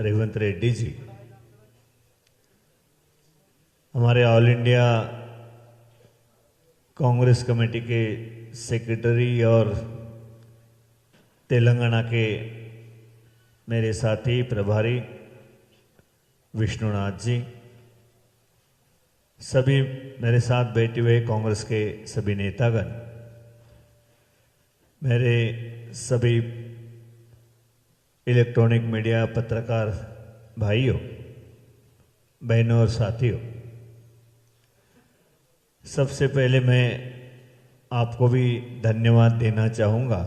रेवंत रेड्डी जी, हमारे all India Congress committee के secretary और तेलंगाना के मेरे साथी प्रभारी विष्णुनाथ जी, सभी मेरे साथ बैठे हुए कांग्रेस के सभी नेतागण, मेरे सभी इलेक्ट्रॉनिक मीडिया पत्रकार भाइयों बहनों और साथियों, सबसे पहले मैं आपको भी धन्यवाद देना चाहूँगा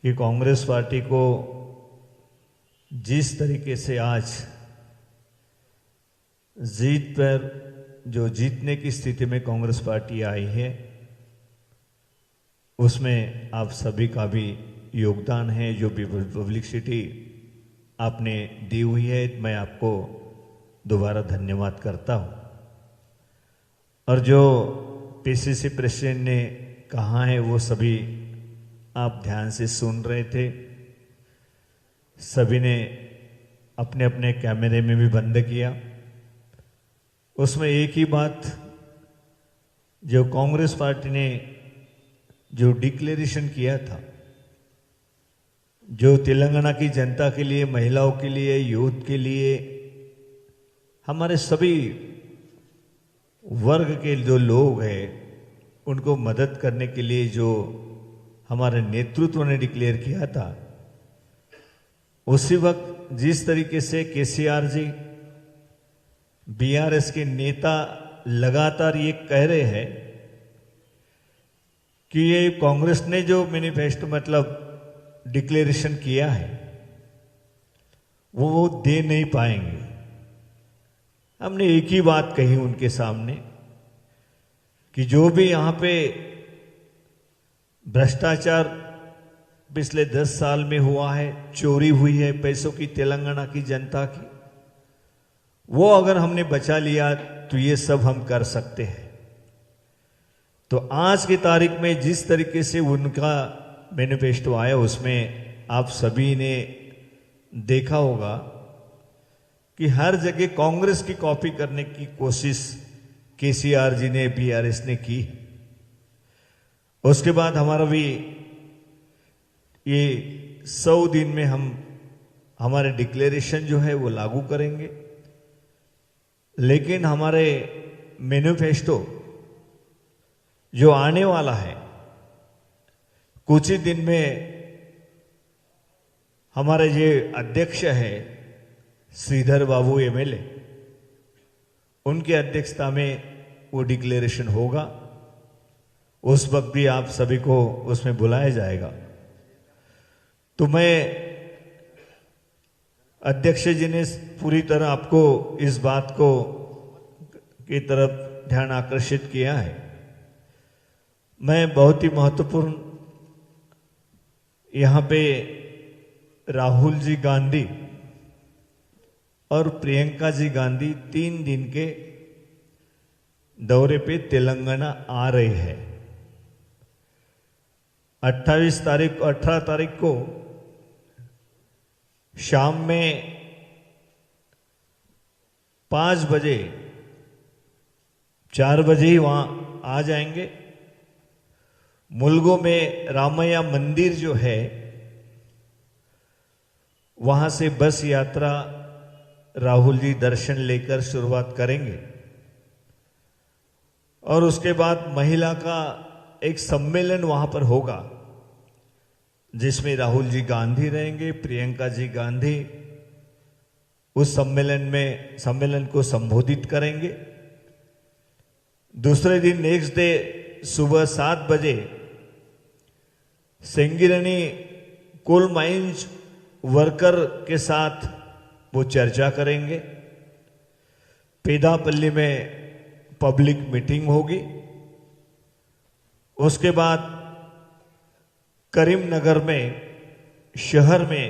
कि कांग्रेस पार्टी को जिस तरीके से आज जीत पर जो जीतने की स्थिति में कांग्रेस पार्टी आई है, उसमें आप सभी का भी योगदान है। जो भी पब्लिसिटी आपने दी हुई है, मैं आपको दोबारा धन्यवाद करता हूं। और जो पीसीसी प्रेसिडेंट ने कहा है वो सभी आप ध्यान से सुन रहे थे। सभी ने अपने अपने कैमरे में भी बंद किया। उसमें एक ही बात, जो कांग्रेस पार्टी ने जो डिक्लेरेशन किया था, जो तेलंगाना की जनता के लिए, महिलाओं के लिए, यूथ के लिए, हमारे सभी वर्ग के जो लोग हैं उनको मदद करने के लिए जो हमारे नेतृत्व ने डिक्लेयर किया था, उसी वक्त जिस तरीके से केसीआर जी, बीआरएस के नेता लगातार ये कह रहे हैं कि ये कांग्रेस ने जो मैनिफेस्टो मतलब डिक्लेरेशन किया है वो दे नहीं पाएंगे। हमने एक ही बात कही उनके सामने कि जो भी यहां पे भ्रष्टाचार पिछले 10 साल में हुआ है, चोरी हुई है पैसों की तेलंगाना की जनता की, वो अगर हमने बचा लिया तो ये सब हम कर सकते हैं। तो आज की तारीख में जिस तरीके से उनका मैनिफेस्टो आया, उसमें आप सभी ने देखा होगा कि हर जगह कांग्रेस की कॉपी करने की कोशिश केसीआर जी ने, बीआरएस ने की। उसके बाद हमारा भी ये 100 दिन में हम हमारे डिक्लेरेशन जो है वो लागू करेंगे। लेकिन हमारे मैनिफेस्टो जो आने वाला है, कुछ ही दिन में हमारे ये अध्यक्ष है श्रीधर बाबू एमएलए, उनकी अध्यक्षता में वो डिक्लेरेशन होगा। उस वक्त भी आप सभी को उसमें बुलाया जाएगा। तो मैं अध्यक्ष जी ने पूरी तरह आपको इस बात को की तरफ ध्यान आकर्षित किया है। मैं बहुत ही महत्वपूर्ण यहाँ पे राहुल जी गांधी और प्रियंका जी गांधी 3 दिन के दौरे पे तेलंगाना आ रहे हैं। 18 तारीख को शाम में 5 बजे 4 बजे ही वहां आ जाएंगे। मुलगो में रामैया मंदिर जो है, वहां से बस यात्रा राहुल जी दर्शन लेकर शुरुआत करेंगे। और उसके बाद महिला का एक सम्मेलन वहां पर होगा, जिसमें राहुल जी गांधी रहेंगे, प्रियंका जी गांधी उस सम्मेलन को संबोधित करेंगे। दूसरे दिन नेक्स्ट डे सुबह 7 बजे सेंगिरनी कोल माइंस वर्कर के साथ वो चर्चा करेंगे। पेदापल्ली में पब्लिक मीटिंग होगी। उसके बाद करीमनगर में शहर में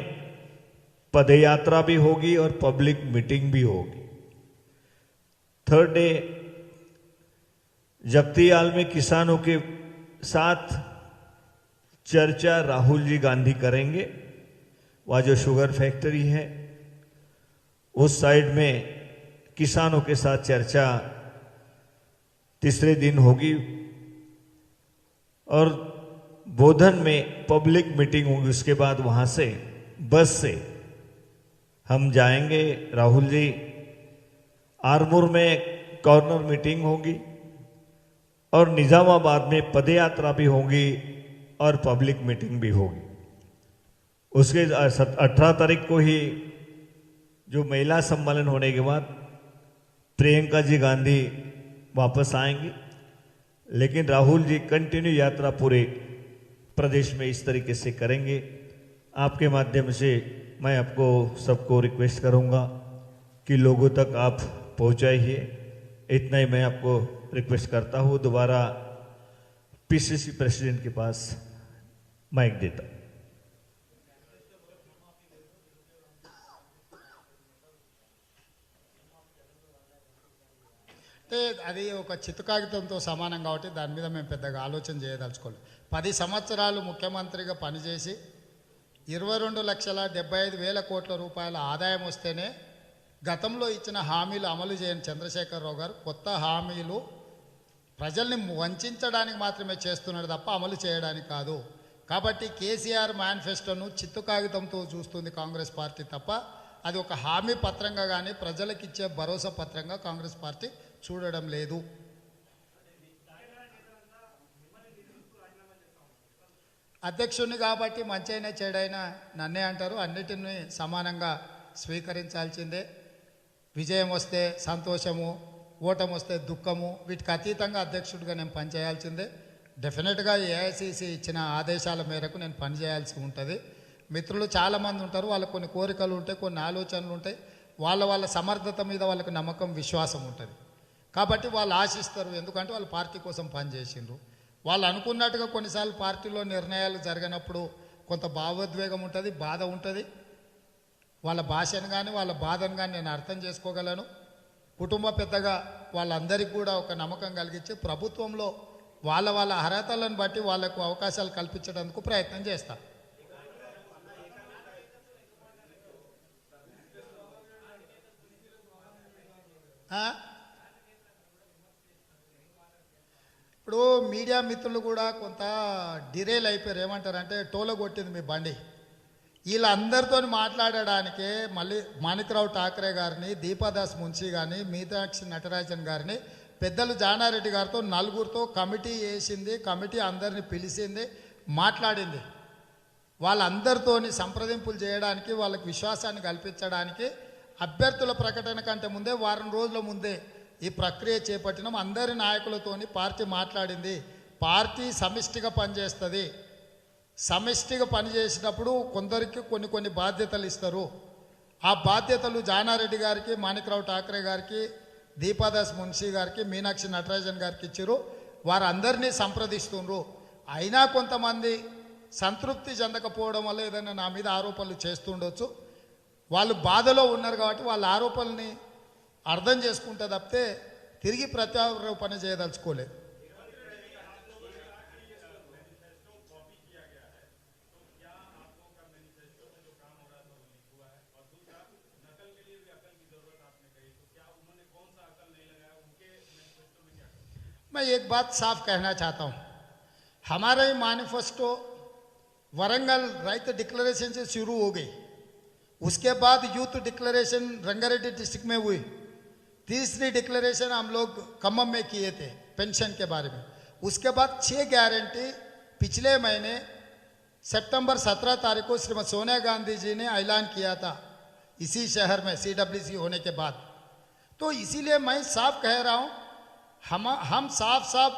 पदयात्रा भी होगी और पब्लिक मीटिंग भी होगी। थर्ड डे जगतियाल में किसानों के साथ चर्चा राहुल जी गांधी करेंगे। वहाँ जो शुगर फैक्ट्री है उस साइड में किसानों के साथ चर्चा तीसरे दिन होगी और बोधन में पब्लिक मीटिंग होगी। उसके बाद वहां से बस से हम जाएंगे राहुल जी, आरमूर में कॉर्नर मीटिंग होगी और निजामाबाद में पदयात्रा भी होगी और पब्लिक मीटिंग भी होगी। उसके 18 तारीख को ही जो महिला सम्मेलन होने के बाद प्रियंका जी गांधी वापस आएंगी, लेकिन राहुल जी कंटिन्यू यात्रा पूरे प्रदेश में इस तरीके से करेंगे। आपके माध्यम से मैं आपको सबको रिक्वेस्ट करूंगा कि लोगों तक आप पहुंचाइए। इतना ही मैं आपको रिक्वेस्ट करता हूं। दोबारा पीसीसी प्रेसिडेंट के पास माइक देता हूं। అంటే అది ఒక చిత్తుకాగితంతో సమానం కాబట్టి దాని మీద మేము పెద్దగా ఆలోచన చేయదలుచుకోలేదు. 10 సంవత్సరాలు ముఖ్యమంత్రిగా పనిచేసి 22,75,000 కోట్ల రూపాయల ఆదాయం వస్తేనే గతంలో ఇచ్చిన హామీలు అమలు చేయని చంద్రశేఖరరావు గారు కొత్త హామీలు ప్రజల్ని వంచడానికి మాత్రమే చేస్తున్నాడు తప్ప అమలు చేయడానికి కాదు. కాబట్టి కేసీఆర్ మేనిఫెస్టోను చిత్తు కాగితంతో చూస్తుంది కాంగ్రెస్ పార్టీ తప్ప అది ఒక హామీ పత్రంగా కానీ ప్రజలకు ఇచ్చే భరోసా పత్రంగా కాంగ్రెస్ పార్టీ చూడడం లేదు. అధ్యక్షుడిని కాబట్టి మంచైనా చెడైనా నన్నే అంటారు. అన్నిటిని సమానంగా స్వీకరించాల్సిందే. విజయం వస్తే సంతోషము, ఓటమి వస్తే దుఃఖము, వీటికి అతీతంగా అధ్యక్షుడిగా నేను పనిచేయాల్సిందే. డెఫినెట్గా ఏఐసిసి ఇచ్చిన ఆదేశాల మేరకు నేను పనిచేయాల్సి ఉంటుంది. మిత్రులు చాలామంది ఉంటారు, వాళ్ళకు కొన్ని కోరికలు ఉంటాయి, కొన్ని ఆలోచనలు ఉంటాయి, వాళ్ళ సమర్థత మీద వాళ్ళకి నమ్మకం విశ్వాసం ఉంటుంది. కాబట్టి వాళ్ళు ఆశిస్తారు, ఎందుకంటే వాళ్ళు పార్టీ కోసం పనిచేసిండ్రు. వాళ్ళు అనుకున్నట్టుగా కొన్నిసార్లు పార్టీలో నిర్ణయాలు జరగనప్పుడు కొంత భావోద్వేగం ఉంటుంది, బాధ ఉంటుంది. వాళ్ళ భాషను కానీ వాళ్ళ బాధను కానీ నేను అర్థం చేసుకోగలను. కుటుంబ పెద్దగా వాళ్ళందరికీ కూడా ఒక నమ్మకం కలిగించి ప్రభుత్వంలో వాళ్ళ అర్హతలను బట్టి వాళ్లకు అవకాశాలు కల్పించడానికి ప్రయత్నం చేస్తాం. ఇప్పుడు మీడియా మిత్రులు కూడా కొంత డిరేల్ అయిపోయారు. ఏమంటారంటే టోలో కొట్టింది మీ బండి. వీళ్ళందరితో మాట్లాడడానికే మళ్ళీ మాణిక్రావు ఠాకరే గారిని, దీపాదాస్ మున్షి గారిని, మీనాక్షి నటరాజన్ గారిని, పెద్దలు జానారెడ్డి గారితో నలుగురితో కమిటీ వేసింది. కమిటీ అందరిని పిలిచింది, మాట్లాడింది. వాళ్ళందరితోని సంప్రదింపులు చేయడానికి, వాళ్ళకి విశ్వాసాన్ని కల్పించడానికి అభ్యర్థుల ప్రకటన కంటే ముందే వారం రోజుల ముందే ఈ ప్రక్రియ చేపట్టినాం. అందరి నాయకులతోని పార్టీ మాట్లాడింది. పార్టీ సమిష్టిగా పనిచేస్తుంది. సమిష్టిగా పనిచేసినప్పుడు కొందరికి కొన్ని బాధ్యతలు ఇస్తారు. ఆ బాధ్యతలు జానారెడ్డి గారికి, మాణిక్రావు ఠాకరే గారికి, దీపాదాస్ మున్షి గారికి, మీనాక్షి నటరాజన్ గారికి ఇచ్చారు. వారందరినీ సంప్రదిస్తున్నారు. అయినా కొంతమంది సంతృప్తి చెందకపోవడం వల్ల ఏదైనా నా మీద ఆరోపణలు చేస్తుండొచ్చు. వాళ్ళు బాధలో ఉన్నారు కాబట్టి వాళ్ళ ఆరోపణల్ని అర్థం చేసుకుంటే తప్పితే తిరిగి ప్రత్యారోపణ చేయదలుచుకోలేదు. मैं एक बात साफ कहना चाहता हूँ, हमारा ही मैनिफेस्टो वरंगल राइट डिक्लेरेशन से शुरू हो गई. उसके बाद यूथ डिक्लेरेशन रंगारेड्डी डिस्ट्रिक्ट में हुई. तीसरी डिक्लेरेशन हम लोग खम्मम में किए थे पेंशन के बारे में. उसके बाद 6 गारंटी पिछले महीने सितंबर 17 तारीख को श्रीमती सोनिया गांधी जी ने ऐलान किया था इसी शहर में CWC होने के बाद. तो इसीलिए मैं साफ कह रहा हूँ, हम साफ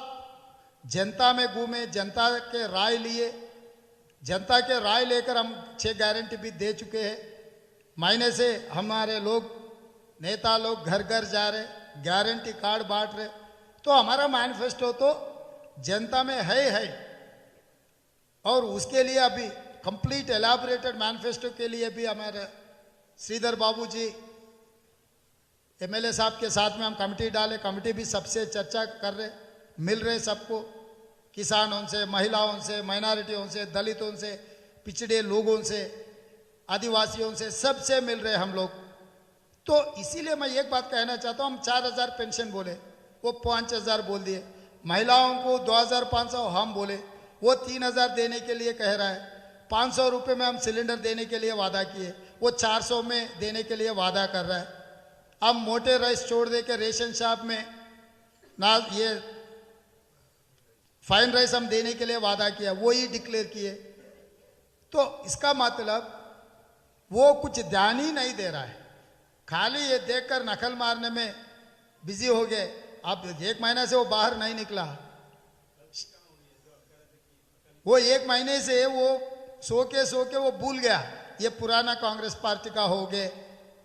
जनता में घूमे, जनता के राय लिए, जनता के राय लेकर हम 6 गारंटी भी दे चुके हैं. महीने से हमारे लोग नेता लोग घर घर जा रहे, गारंटी कार्ड बांट रहे. तो हमारा मैनिफेस्टो तो जनता में है और उसके लिए अभी कंप्लीट एलाबोरेटेड मैनिफेस्टो के लिए भी हमारे श्रीधर बाबू जी MLA साहब के साथ में हम कमेटी डाले. कमेटी भी सबसे चर्चा कर रहे, मिल रहे सबको, किसानों से, महिलाओं से, माइनॉरिटियों से, दलितों से, पिछड़े लोगों से, आदिवासियों से सबसे मिल रहे हम लोग। तो इसीलिए मैं एक बात कहना चाहता हूँ, हम 4,000 पेंशन बोले, वो 5,000 बोल दिए। महिलाओं को 2,500 हम बोले, वो 3,000 देने के लिए कह रहा है। 500 रुपये में हम सिलेंडर देने के लिए वादा किए, वो 400 में देने के लिए वादा कर रहा है। अब मोटे राइस छोड़ दे के रेशन शॉप में ना ये फाइन राइस हम देने के लिए वादा किया, वो ही डिक्लेयर किए। तो इसका मतलब वो कुछ ध्यान ही नहीं दे रहा है, खाली ये देखकर नकल मारने में बिजी हो गए। अब 1 महीना से वो बाहर नहीं निकला, वो 1 महीने से वो सो के वो भूल गया ये पुराना कांग्रेस पार्टी का हो गए।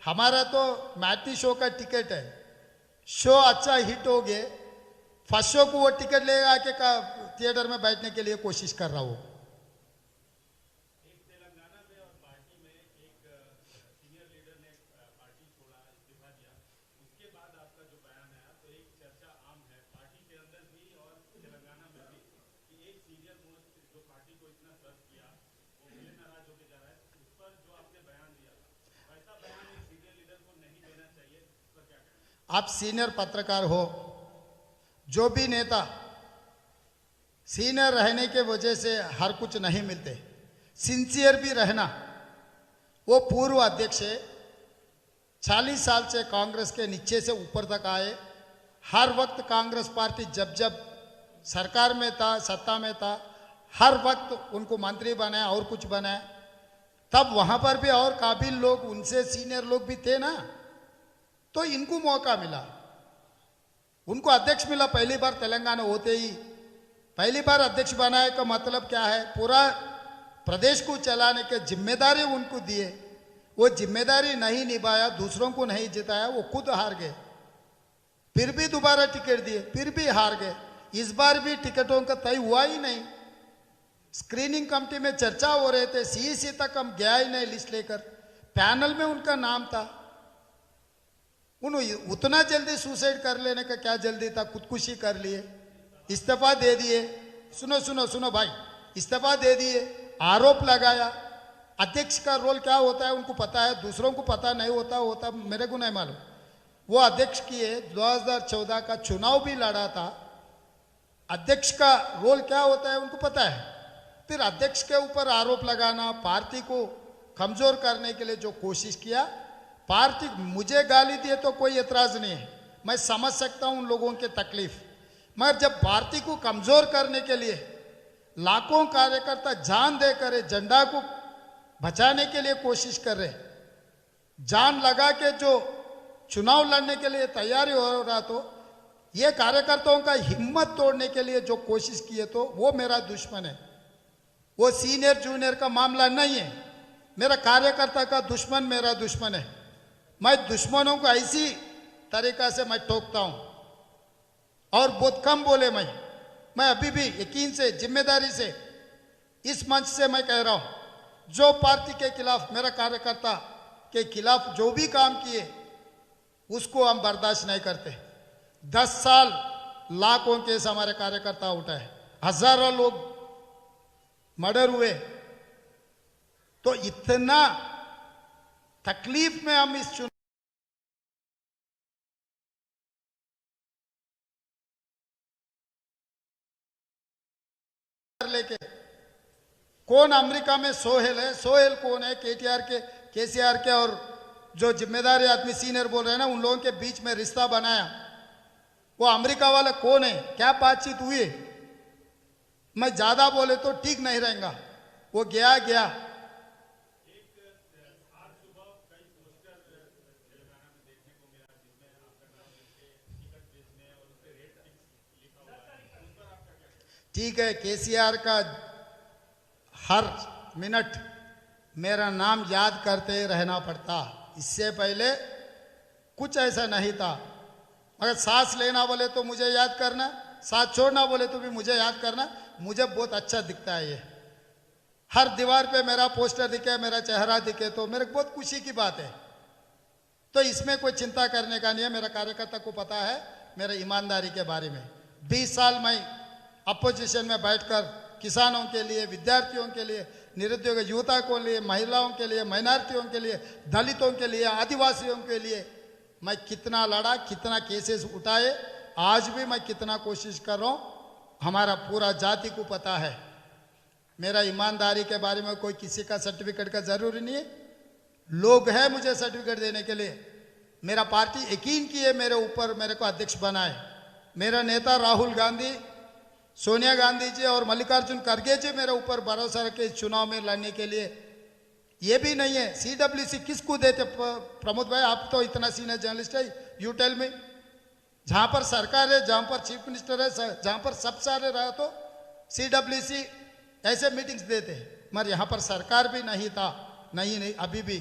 हमारा तो मैटी शो का टिकट है, शो अच्छा हिट हो गए, फर्स्ट शो को वो टिकट लेगा के थिएटर में बैठने के लिए कोशिश कर रहा हो। आप सीनियर पत्रकार हो, जो भी नेता सीनियर रहने के वजह से हर कुछ नहीं मिलते, सिंसियर भी रहना। वो पूर्व अध्यक्ष 40 साल से कांग्रेस के नीचे से ऊपर तक आए। हर वक्त कांग्रेस पार्टी जब जब सरकार में था, सत्ता में था, हर वक्त उनको मंत्री बनाया और कुछ बनाया। तब वहां पर भी और काबिल लोग, उनसे सीनियर लोग भी थे ना, तो इनको मौका मिला, उनको अध्यक्ष मिला। पहली बार तेलंगाना होते ही पहली बार अध्यक्ष बनाए का मतलब क्या है, पूरा प्रदेश को चलाने की जिम्मेदारी उनको दिए, वो जिम्मेदारी नहीं निभाया, दूसरों को नहीं जिताया, वो खुद हार गए। फिर भी दोबारा टिकट दिए, फिर भी हार गए। इस बार भी टिकटों का तय हुआ ही नहीं। स्क्रीनिंग कमेटी में चर्चा हो रहे थे, सीईसी तक हम गया ही नहीं लिस्ट लेकर, पैनल में उनका नाम था। उन्होंने उतना जल्दी सुसाइड कर लेने का क्या जल्दी था, खुदकुशी कर लिए, इस्तीफा दे दिए। सुनो सुनो सुनो भाई, इस्तीफा दे दिए, आरोप लगाया। अध्यक्ष का रोल क्या होता है उनको पता है, दूसरों को पता नहीं होता मेरे को नहीं मालूम। वो अध्यक्ष किए, 2014 का चुनाव भी लड़ा था। अध्यक्ष का रोल क्या होता है उनको पता है। फिर अध्यक्ष के ऊपर आरोप लगाना, पार्टी को कमजोर करने के लिए जो कोशिश किया, पार्टी मुझे गाली दिए तो कोई एतराज नहीं है, मैं समझ सकता हूं उन लोगों की तकलीफ। मगर जब पार्टी को कमजोर करने के लिए लाखों कार्यकर्ता जान देकर झंडा को बचाने के लिए कोशिश कर रहे, जान लगा के जो चुनाव लड़ने के लिए तैयारी हो रहा, तो ये कार्यकर्ताओं का हिम्मत तोड़ने के लिए जो कोशिश किए, तो वो मेरा दुश्मन है। वो सीनियर जूनियर का मामला नहीं है, मेरा कार्यकर्ता का दुश्मन मेरा दुश्मन है। मैं दुश्मनों को ऐसी तरीका से मैं टोकता हूं, और बहुत कम बोले। मैं अभी भी यकीन से, जिम्मेदारी से इस मंच से मैं कह रहा हूं, जो पार्टी के खिलाफ, मेरा कार्यकर्ता के खिलाफ जो भी काम किए, उसको हम बर्दाश्त नहीं करते। 10 साल लाखों केस हमारे कार्यकर्ता उठाए, हजारों लोग मर्डर हुए, तो इतना तकलीफ में हम इस चुनाव लेके, कौन अमेरिका में सोहेल है, सोहेल कौन है, केटीआर के, केसीआर के, और जो जिम्मेदारी आदमी सीनियर बोल रहे हैं ना, उन लोगों के बीच में रिश्ता बनाया, वो अमेरिका वाला कौन है, क्या बातचीत हुई। मैं ज्यादा बोले तो ठीक नहीं रहेगा, वो गया। ठीक है, केसीआर का हर मिनट मेरा नाम याद करते रहना पड़ता, इससे पहले कुछ ऐसा नहीं था। मगर सांस लेना बोले तो मुझे याद करना, सांस छोड़ना बोले तो भी मुझे याद करना, मुझे बहुत अच्छा दिखता है। ये हर दीवार पे मेरा पोस्टर दिखे, मेरा चेहरा दिखे, तो मेरे को बहुत खुशी की बात है। तो इसमें कोई चिंता करने का नहीं है। मेरा कार्यकर्ता को पता है मेरा ईमानदारी के बारे में। 20 साल मैं अपोजिशन में बैठकर किसानों के लिए, विद्यार्थियों के लिए, निरुद्योग युवता को लिए, महिलाओं के लिए, माइनॉरिटियों के लिए, दलितों के लिए, आदिवासियों के लिए मैं कितना लड़ा, कितना केसेस उठाए, आज भी मैं कितना कोशिश कर रहा हूं। हमारा पूरा जाति को पता है। मेरा ईमानदारी के बारे में कोई किसी का सर्टिफिकेट का जरूरी नहीं है। लोग हैं मुझे सर्टिफिकेट देने के लिए। मेरा पार्टी यकीन किए मेरे ऊपर, मेरे को अध्यक्ष बनाए। मेरा नेता राहुल गांधी, सोनिया गांधी जी और मल्लिकार्जुन खड़गे जी मेरे ऊपर भरोसा रखे इस चुनाव में लड़ने के लिए। ये भी नहीं है सीडब्ल्यूसी किसको देते प्रमोद भाई, आप तो इतना सीनियर जर्नलिस्ट है, यू टेल मी। जहां पर सरकार है, जहां पर चीफ मिनिस्टर है, जहां पर सब सारे रहा तो सीडब्ल्यूसी ऐसे मीटिंग्स देते हैं, मगर यहां पर सरकार भी नहीं था, नहीं अभी भी।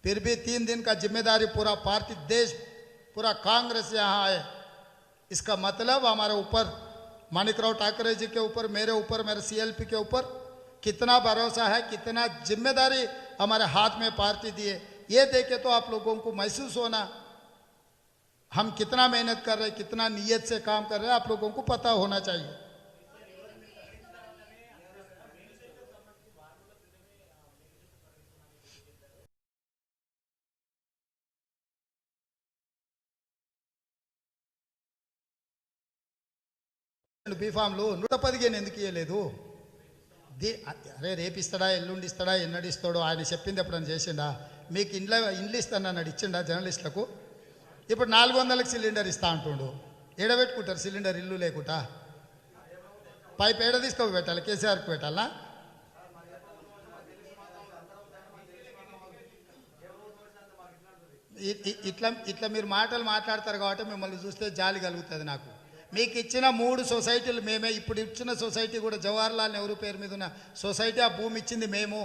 फिर भी 3 दिन का जिम्मेदारी पूरा पार्टी, देश पूरा कांग्रेस यहां आए। इसका मतलब हमारे ऊपर, माणिकराव ठाकरे जी के ऊपर, मेरे ऊपर, मेरे सीएलपी के ऊपर कितना भरोसा है, कितना जिम्मेदारी हमारे हाथ में पार्टी दी है, ये देखे तो आप लोगों को महसूस होना हम कितना मेहनत कर रहे हैं, कितना नियत से काम कर रहे हैं, आप लोगों को पता होना चाहिए। బీఫామ్లు 115 ఎందుకు ఇవ్వలేదు? అరే రేపు ఇస్తాడా, ఎల్లుండి ఇస్తాడా, ఎన్నడు ఇస్తాడో ఆయన చెప్పింది ఎప్పుడైనా చేసిండా? మీకు ఇండ్లు ఇస్తానన్నాడు, ఇచ్చిండా జర్నలిస్టులకు? ఇప్పుడు 400కి సిలిండర్ ఇస్తా అంటుండు. ఎడబెట్టుకుంటారు సిలిండర్ ఇల్లు లేకుండా? పైప్ ఏడ తీసుకో పెట్టాలి, కేసీఆర్కి పెట్టాలా? ఇట్లా మీరు మాటలు మాట్లాడతారు కాబట్టి మిమ్మల్ని చూస్తే జాలి కలుగుతుంది నాకు. మీకు ఇచ్చిన 3 సొసైటీలు మేమే. ఇప్పుడు ఇచ్చిన సొసైటీ కూడా జవహర్లాల్ నెహ్రూ పేరు మీద ఉన్న సొసైటీ, ఆ భూమి ఇచ్చింది మేము.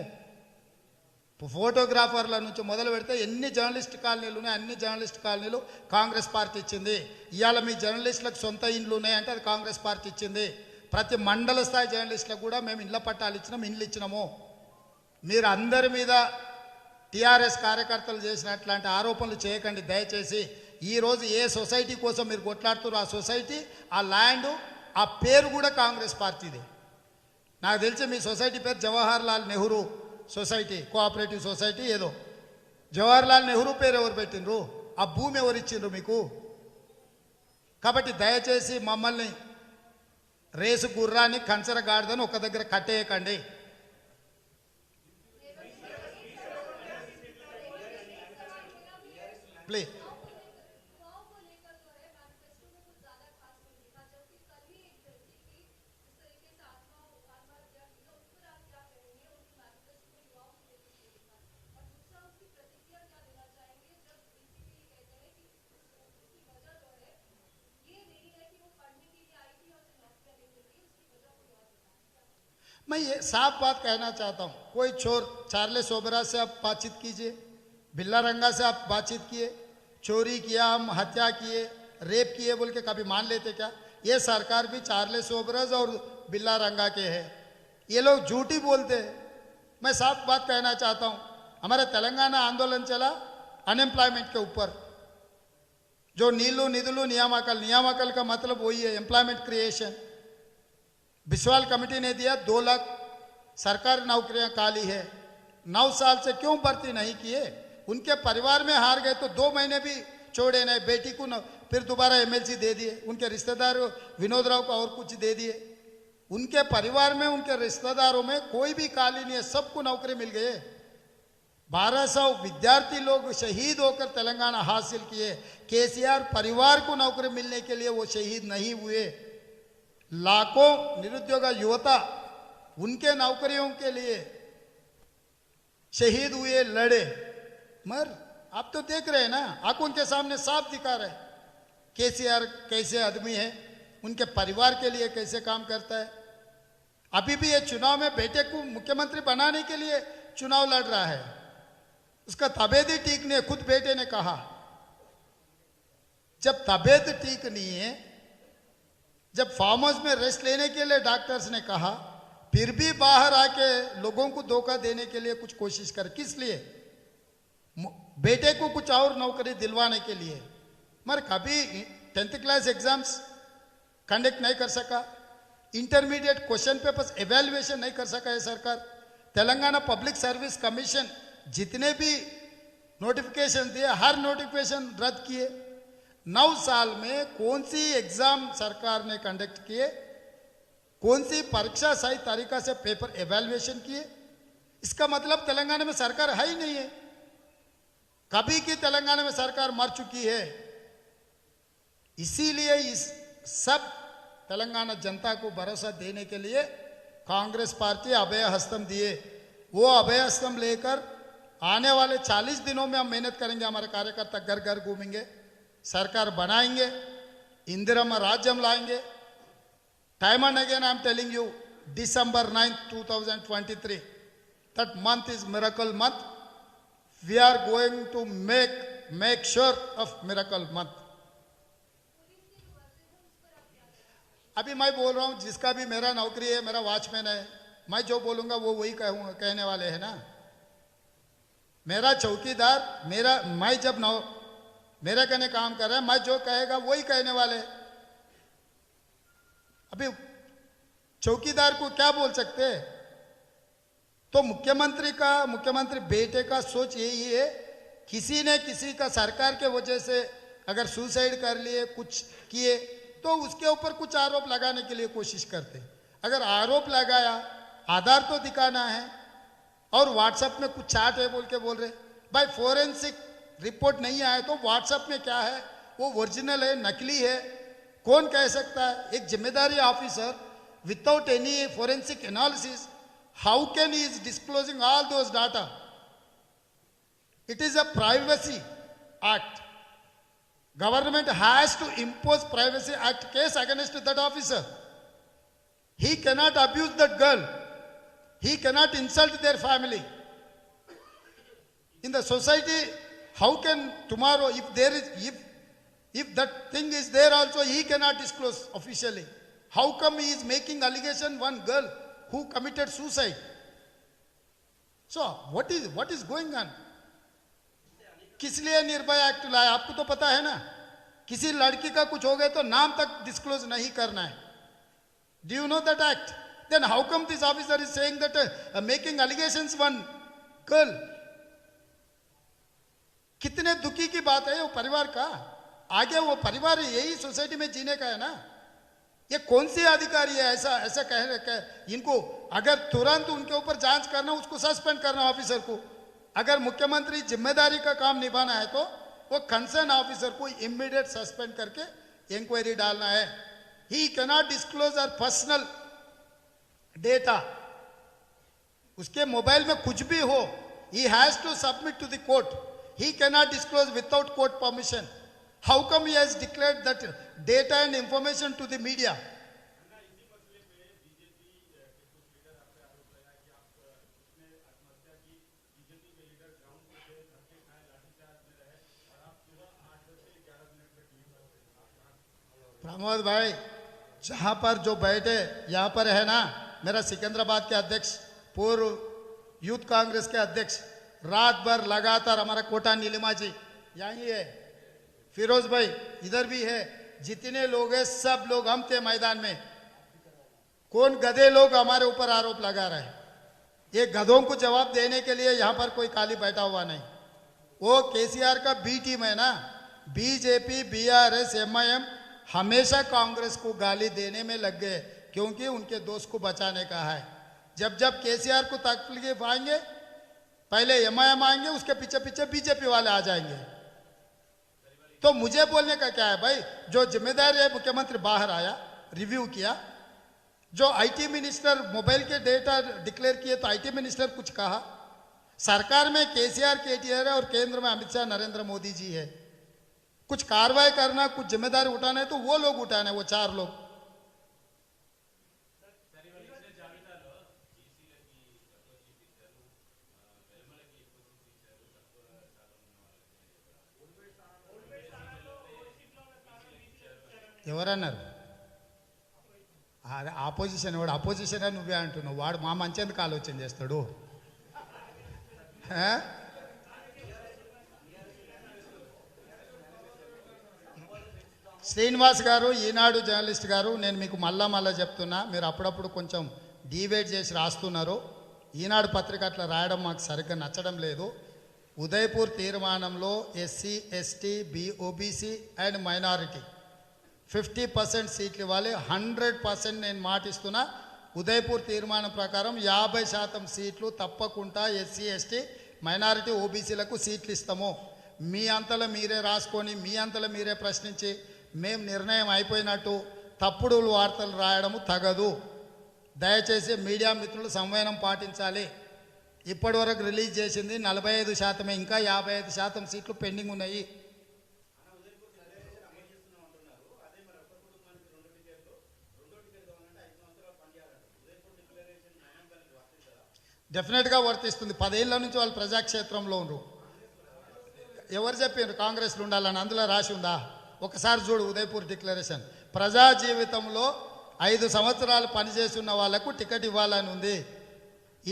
ఫోటోగ్రాఫర్ల నుంచి మొదలు పెడితే ఎన్ని జర్నలిస్ట్ కాలనీలు ఉన్నాయి, అన్ని జర్నలిస్ట్ కాలనీలు కాంగ్రెస్ పార్టీ ఇచ్చింది. ఇవాళ మీ జర్నలిస్టులకు సొంత ఇండ్లు ఉన్నాయంటే అది కాంగ్రెస్ పార్టీ ఇచ్చింది. ప్రతి మండల స్థాయి జర్నలిస్టులకు కూడా మేము ఇళ్ల పట్టాలు ఇచ్చినాం, ఇండ్లు ఇచ్చినాము. మీరు అందరి మీద టీఆర్ఎస్ కార్యకర్తలు చేసినట్లాంటి ఆరోపణలు చేయకండి దయచేసి. ఈరోజు ఏ సొసైటీ కోసం మీరు కొట్లాడుతారో ఆ సొసైటీ, ఆ ల్యాండ్, ఆ పేరు కూడా కాంగ్రెస్ పార్టీదే. నాకు తెలిసి మీ సొసైటీ పేరు Jawaharlal Nehru society, cooperative society ఏదో. జవహర్లాల్ నెహ్రూ పేరు ఎవరు పెట్టిండ్రు? ఆ భూమి ఎవరు ఇచ్చిండ్రు మీకు? కాబట్టి దయచేసి మమ్మల్ని రేసు గుర్రాన్ని, కంచర గాడిదని ఒక దగ్గర కట్టేయకండి. ప్లీజ్. मैं ये साफ बात कहना चाहता हूँ, कोई चोर चार्लेस ओबरा से आप बातचीत कीजिए, बिल्ला रंगा से आप बातचीत किए, चोरी किया, हम हत्या किए, रेप किए बोल के कभी मान लेते क्या? ये सरकार भी चार्लेस ओबराज और बिल्ला रंगा के है, ये लोग झूठी बोलते हैं। मैं साफ बात कहना चाहता हूँ, हमारा तेलंगाना आंदोलन चला अनएम्प्लॉयमेंट के ऊपर, जो नीलू निधुलू नियामकल, नियामकल का मतलब वही है एम्प्लॉयमेंट क्रिएशन। बिस्वाल कमेटी ने दिया 2 लाख सरकारी नौकरियां खाली है, 9 साल से क्यों भर्ती नहीं किए? उनके परिवार में हार गए तो 2 महीने भी छोड़े नहीं, बेटी को फिर दोबारा एमएलसी दे दिए, उनके रिश्तेदार विनोद राव को और कुछ दे दिए। उनके परिवार में, उनके रिश्तेदारों में कोई भी खाली नहीं है, सबको नौकरी मिल गई। 1200 विद्यार्थी लोग शहीद होकर तेलंगाना हासिल किए। केसीआर परिवार को नौकरी मिलने के लिए वो शहीद नहीं हुए। लाखों निरुद्योग युवता उनके नौकरियों के लिए शहीद हुए, लड़े। मगर आप तो देख रहे हैं ना, आंखों के सामने साफ दिखा रहे केसीआर कैसे आदमी है, उनके परिवार के लिए कैसे काम करता है। अभी भी ये चुनाव में बेटे को मुख्यमंत्री बनाने के लिए चुनाव लड़ रहा है, उसका तबीयत ही ठीक नहीं है। खुद बेटे ने कहा जब तबीयत ठीक नहीं है, जब फार्म हाउस में रेस्ट लेने के लिए डॉक्टर्स ने कहा, फिर भी बाहर आके लोगों को धोखा देने के लिए कुछ कोशिश कर, किस लिए? बेटे को कुछ और नौकरी दिलवाने के लिए। मगर कभी 10th क्लास एग्जाम्स कंडक्ट नहीं कर सका, इंटरमीडिएट क्वेश्चन पेपर्स एवेल्युएशन नहीं कर सका है सरकार, तेलंगाना पब्लिक सर्विस कमीशन जितने भी नोटिफिकेशन दिए हर नोटिफिकेशन रद्द किए। 9 साल में कौन सी एग्जाम सरकार ने कंडक्ट किए, कौन सी परीक्षा सही तरीका से पेपर एवेल्युएशन किए? इसका मतलब तेलंगाना में सरकार है ही नहीं है। कभी की तेलंगाना में सरकार मर चुकी है। इसीलिए इस सब तेलंगाना जनता को भरोसा देने के लिए कांग्रेस पार्टी अभय हस्तम दिए। वो अभय हस्तम लेकर आने वाले 40 दिनों में हम मेहनत करेंगे। हमारे कार्यकर्ता घर घर घूमेंगे, सरकार बनाएंगे, इंदिरम्मा राज्यम लाएंगे। Time and again I am telling you, December 9, 2023, that month is miracle month. We are going to make sure of miracle month. अभी मैं बोल रहा हूं, जिसका भी मेरा नौकरी है, मेरा वॉचमैन है, मैं जो बोलूंगा वो वही कहने वाले हैं ना। मेरा चौकीदार मैं जब मेरे कहने काम कर रहा है, मैं जो कहेगा वही कहने वाले। अभी चौकीदार को क्या बोल सकते हैं? तो मुख्यमंत्री बेटे का सोच यही है, किसी ने किसी का सरकार के वजह से अगर सुसाइड कर लिए, कुछ किए, तो उसके ऊपर कुछ आरोप लगाने के लिए कोशिश करते। अगर आरोप लगाया, आधार तो दिखाना है। और व्हाट्सएप में कुछ चाट है बोल के बोल रहे भाई, फोरेंसिक रिपोर्ट नहीं आया तो व्हाट्सएप में क्या है, वो ओरिजिनल है नकली है, कौन कह सकता है? एक जिम्मेदारी officer without any forensic analysis, how can he is disclosing all those data? It is a privacy act. Government has to impose Privacy Act case against that officer. He cannot abuse that girl. He cannot insult their family. In the society, how can tomorrow, if that thing is there also, he cannot disclose officially. How come he is making allegation one girl who committed suicide? So what is going on? किस लिए Nirbhaya act लाया? आपको तो पता है ना, किसी लड़की का कुछ हो गया तो नाम तक डिस्क्लोज नहीं करना है. Do you know that act? Then how come this officer is saying that making allegations one girl? कितने दुखी की बात है वो परिवार का. आगे वो परिवार यही सोसाइटी में जीने का है ना. ये कौन सी अधिकारी है ऐसा कह इनको? अगर तुरंत उनके ऊपर जांच करना, उसको सस्पेंड करना ऑफिसर को. अगर मुख्यमंत्री जिम्मेदारी का काम निभाना है तो वो कंसर्न ऑफिसर को इमीडिएट सस्पेंड करके इंक्वायरी डालना है. He cannot disclose our personal data. उसके मोबाइल में कुछ भी हो, he has to submit to the court. He cannot disclose without court permission. How come he has declared that data and information to the media? Pramod भाई, जहां पर जो बैठे यहां पर है ना, मेरा सिकंदराबाद के अध्यक्ष, पूर्व यूथ कांग्रेस के अध्यक्ष, रात भर लगातार हमारा कोटा नीलिमा जी यही है, फिरोज भाई इधर भी है, जितने लोग हैं सब लोग हम थे मैदान में. कौन गधे लोग हमारे ऊपर आरोप लगा रहे हैं? ये गधों को जवाब देने के लिए यहां पर कोई खाली बैठा हुआ नहीं. वो केसीआर का बी टीम है ना. बीजेपी, बीआरएस, एमआईएम हमेशा कांग्रेस को गाली देने में लग गए, क्योंकि उनके दोस्त को बचाने का है. जब जब केसीआर को तकलीफ आएंगे, पहले एमआईएम आएंगे, उसके पीछे पीछे बीजेपी वाले आ जाएंगे. तो मुझे बोलने का क्या है भाई? जो जिम्मेदार है, मुख्यमंत्री बाहर आया, रिव्यू किया. जो आईटी मिनिस्टर मोबाइल के डेटा डिक्लेयर किए तो आईटी मिनिस्टर कुछ कहा. सरकार में केसीआर, केटीआर है और केंद्र में अमित शाह, नरेंद्र मोदी जी है. कुछ कार्रवाई करना, कुछ जिम्मेदारी उठाना है तो वो लोग उठाना है, वो 4 लोग. ఎవరన్నారు? ఆపోజిషన్ వాడు అపోజిషన్ అని నువ్వే అంటున్నావు. వాడు మా మంచెందుకు ఆలోచన చేస్తాడు? శ్రీనివాస్ గారు, ఈనాడు జర్నలిస్ట్ గారు, నేను మీకు మళ్ళా చెప్తున్నా, మీరు అప్పుడప్పుడు కొంచెం డివైడ్ చేసి రాస్తున్నారు. ఈనాడు పత్రిక అట్లా రాయడం మాకు సరిగ్గా నచ్చడం లేదు. ఉదయపూర్ తీర్మానంలో SC ST OBC and minority 50% సీట్లు ఇవ్వాలి. 100% నేను మాటిస్తున్నా. ఉదయపూర్ తీర్మానం ప్రకారం 50% సీట్లు తప్పకుండా ఎస్సీ ఎస్టీ మైనారిటీ ఓబీసీలకు సీట్లు ఇస్తాము. మీ అంతలో మీరే రాసుకొని మీ అంతలో మీరే ప్రశ్నించి మేము నిర్ణయం అయిపోయినట్టు తప్పుడు వార్తలు రాయడము తగదు. దయచేసి మీడియా మిత్రులు సంవయనం పాటించాలి. ఇప్పటి వరకు రిలీజ్ చేసింది 45%, ఇంకా 55% సీట్లు పెండింగ్ ఉన్నాయి. డెఫినెట్గా వర్తిస్తుంది. 10 ఏళ్ళ నుంచి వాళ్ళు ప్రజాక్షేత్రంలో ఉన్నారు. ఎవరు చెప్పారు కాంగ్రెస్లో ఉండాలని? అందులో రాసి ఉందా? ఒకసారి చూడు ఉదయపూర్ డిక్లరేషన్. ప్రజా జీవితంలో 5 సంవత్సరాలు పనిచేసి ఉన్న వాళ్లకు టికెట్ ఇవ్వాలని ఉంది.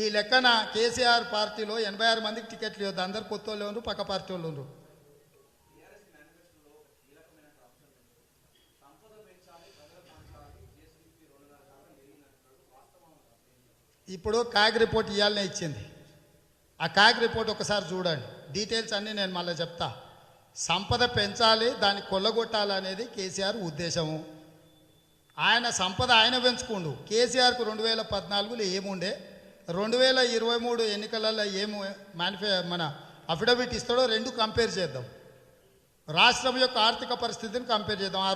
ఈ లెక్కన కేసీఆర్ పార్టీలో 86 మందికి టికెట్లు ఇవ్వద్దు. అందరు కొత్త వాళ్ళు ఉన్నారు, పక్క పార్టీ వాళ్ళు ఉన్నారు. ఇప్పుడు కాగ్ రిపోర్ట్ ఇవ్వాలనే ఇచ్చింది. ఆ కాగ్ రిపోర్ట్ ఒకసారి చూడండి. డీటెయిల్స్ అన్నీ నేను మళ్ళీ చెప్తా. సంపద పెంచాలి, దాన్ని కొల్లగొట్టాలనేది కేసీఆర్ ఉద్దేశము. ఆయన సంపద ఆయన పెంచుకుండు. కేసీఆర్కు 2014లో ఏముండే, 2023 ఎన్నికలలో మన అఫిడవిట్ ఇస్తాడో రెండు కంపేర్ చేద్దాం. రాష్ట్రం యొక్క ఆర్థిక పరిస్థితిని కంపేర్ చేద్దాం.